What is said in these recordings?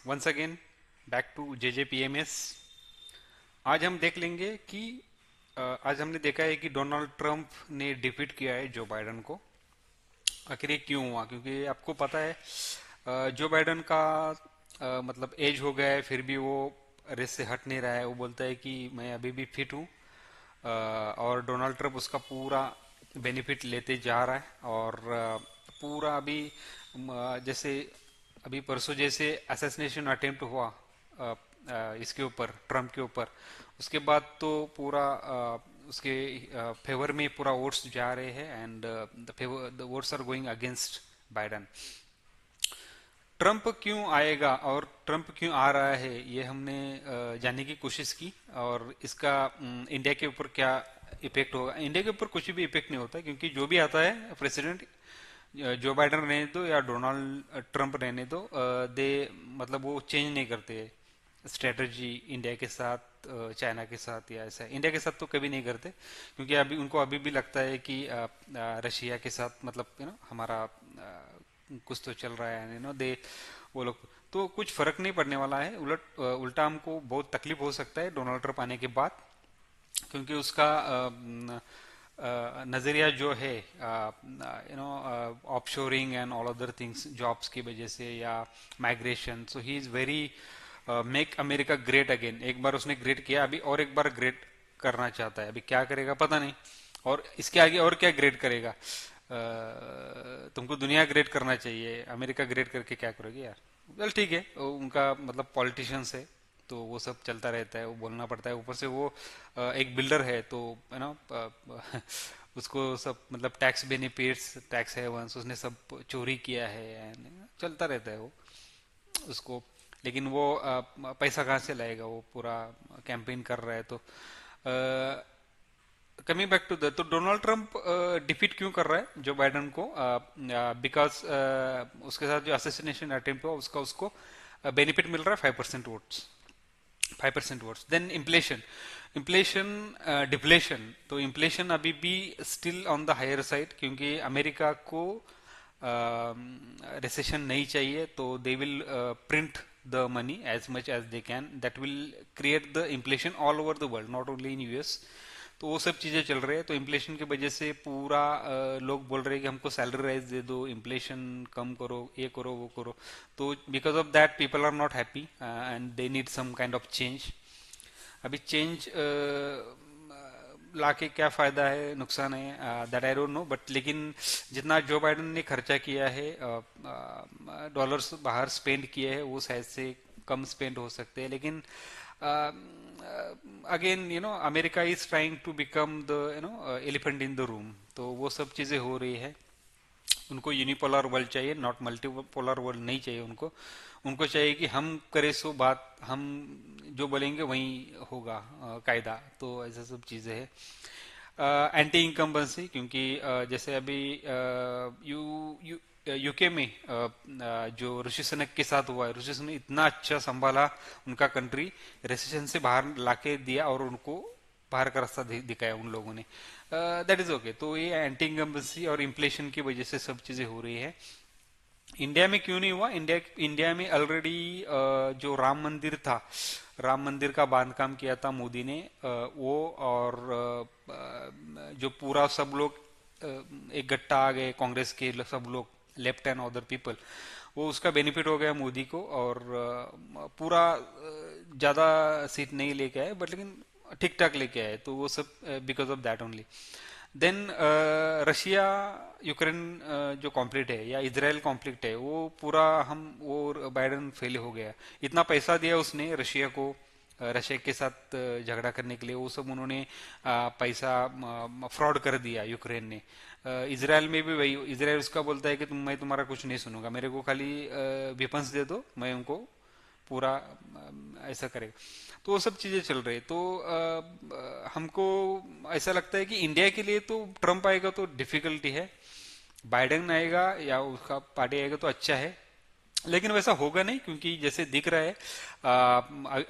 Once again back to JJPMS। आज हम देख लेंगे कि आज हमने देखा है कि डोनाल्ड ट्रंप ने डिफीट किया है जो बाइडन को। आखिर ये क्यों हुआ? क्योंकि आपको पता है जो बाइडन का मतलब एज हो गया है, फिर भी वो रेस से हट नहीं रहा है। वो बोलता है कि मैं अभी भी फिट हूँ। और डोनाल्ड ट्रंप उसका पूरा बेनिफिट लेते जा रहा है। और पूरा अभी जैसे अभी परसों जैसे असैसिनेशन अटेम्प्ट हुआ इसके ऊपर, ट्रम्प के ऊपर, उसके बाद तो पूरा उसके फेवर में पूरा वोट्स जा रहे हैं। And the votes are going against Biden. Trump क्यों आएगा और ट्रंप क्यों आ रहा है, ये हमने जानने की कोशिश की। और इसका इंडिया के ऊपर क्या इफेक्ट होगा। इंडिया के ऊपर कुछ भी इफेक्ट नहीं होता, क्योंकि जो भी आता है प्रेसिडेंट, जो बाइडन रहने दो या डोनाल्ड ट्रंप रहने दो, दे मतलब वो चेंज नहीं करते स्ट्रेटजी इंडिया के साथ, चाइना के साथ या ऐसा। इंडिया के साथ तो कभी नहीं करते, क्योंकि अभी उनको अभी भी लगता है कि रशिया के साथ मतलब हमारा कुछ तो चल रहा है, दे वो लोग। तो कुछ फर्क नहीं पड़ने वाला है। उल्टा हमको बहुत तकलीफ हो सकता है डोनाल्ड ट्रंप आने के बाद, क्योंकि उसका नजरिया जो है offshoring and all other things, jobs की वजह से या migration, so he is very make America great again. एक बार उसने ग्रेट किया, अभी और एक बार ग्रेट करना चाहता है। अभी क्या करेगा पता नहीं, और इसके आगे और क्या ग्रेट करेगा। तुमको दुनिया ग्रेट करना चाहिए, अमेरिका ग्रेट करके क्या करोगे यार। वेल ठीक है, उनका मतलब पॉलिटिशियंस है, तो वो सब चलता रहता है, वो बोलना पड़ता है। ऊपर से वो एक बिल्डर है, तो उसको सब मतलब टैक्स बेनिफिट्स, टैक्स हेवंस उसने सब चोरी किया है and चलता रहता है वो उसको। लेकिन वो पैसा कहाँ से लाएगा? वो पूरा कैंपेन कर रहा है। तो कमिंग बैक टू द, तो डोनाल्ड ट्रंप डिफीट क्यों कर रहा है जो बाइडन को? बिकॉज उसके साथ जो असैसिनेशन अटेम्प्ट हुआ उसका उसको बेनिफिट मिल रहा है 5% votes, 5% votes. Then inflation, inflation deflation. तो इन्फ्लेशन अभी भी still on the higher side, क्योंकि अमेरिका को रिसेशन नहीं चाहिए। तो they will print the money as much as they can, that will create the inflation all over the world, not only in US. तो वो सब चीजें चल रही है। तो इन्फ्लेशन की वजह से पूरा लोग बोल रहे हैं कि हमको सैलरी राइज दे दो, इन्फ्लेशन कम करो, ये करो वो करो। तो because of that people are not happy and they need some kind of change. अभी चेंज लाके क्या फायदा है, नुकसान है, that I don't know. But लेकिन जितना जो बाइडन ने खर्चा किया है, डॉलर्स बाहर स्पेंड किए हैं, वो शायद से कम स्पेंड हो सकते हैं। लेकिन again America is trying to become the elephant in the room. तो वो सब चीजें हो रही है। उनको यूनिपोलर वर्ल्ड चाहिए, नॉट मल्टीपोलर वर्ल्ड नहीं चाहिए उनको। उनको चाहिए कि हम करे सो बात, हम जो बोलेंगे वही होगा, कायदा। तो ऐसा सब चीजें है। एंटी इनकम्बेंसी, क्योंकि जैसे अभी यू यू यूके में जो ऋषि सुनक के साथ हुआ है, ऋषि सुनक इतना अच्छा संभाला उनका कंट्री, रिसेशन से बाहर लाके दिया और उनको बाहर का रास्ता दिखाया उन लोगों ने। That is okay. तो ये एंटी इनकम्बेंसी और इन्फ्लेशन की वजह से सब चीजें हो रही है। इंडिया में क्यों नहीं हुआ? इंडिया में ऑलरेडी जो राम मंदिर था, राम मंदिर का बांधकाम किया था मोदी ने, वो और जो पूरा सब लोग एक गट्टा आ गए, कांग्रेस के सब लोग, लेफ्ट एंड अदर पीपल, वो उसका बेनिफिट हो गया मोदी को। और पूरा ज्यादा सीट नहीं लेके आए, बट लेकिन ठीक ठाक लेके आए। तो वो सब because of that only. Then Russia Ukraine जो कॉन्फ्लिक्ट है या इजराइल कॉन्फ्लिक्ट है, वो पूरा हम वो बाइडन फेल हो गया। इतना पैसा दिया उसने रशिया को, रशिया के साथ झगड़ा करने के लिए, वो सब उन्होंने पैसा फ्रॉड कर दिया यूक्रेन ने। इसराइल में भी वही, इसराइल उसका बोलता है कि मैं तुम्हारा कुछ नहीं सुनूंगा, मेरे को खाली वेपन्स दे दो, मैं उनको पूरा ऐसा करेगा। तो वो सब चीजें चल रही है। तो हमको ऐसा लगता है कि इंडिया के लिए तो ट्रम्प आएगा तो डिफिकल्टी है, बाइडेन आएगा या उसका पार्टी आएगा तो अच्छा है। लेकिन वैसा होगा नहीं, क्योंकि जैसे दिख रहा है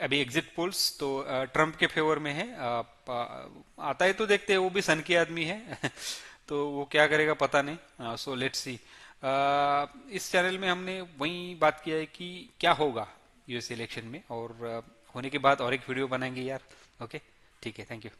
अभी एग्जिट पोल्स तो ट्रम्प के फेवर में है। आता है तो देखते हैं, वो भी सन की आदमी है तो वो क्या करेगा पता नहीं। So let's see. इस चैनल में हमने वही बात किया है कि क्या होगा, यूएस इलेक्शन में, और होने के बाद और एक वीडियो बनाएंगे यार। ओके, ठीक है, थैंक यू।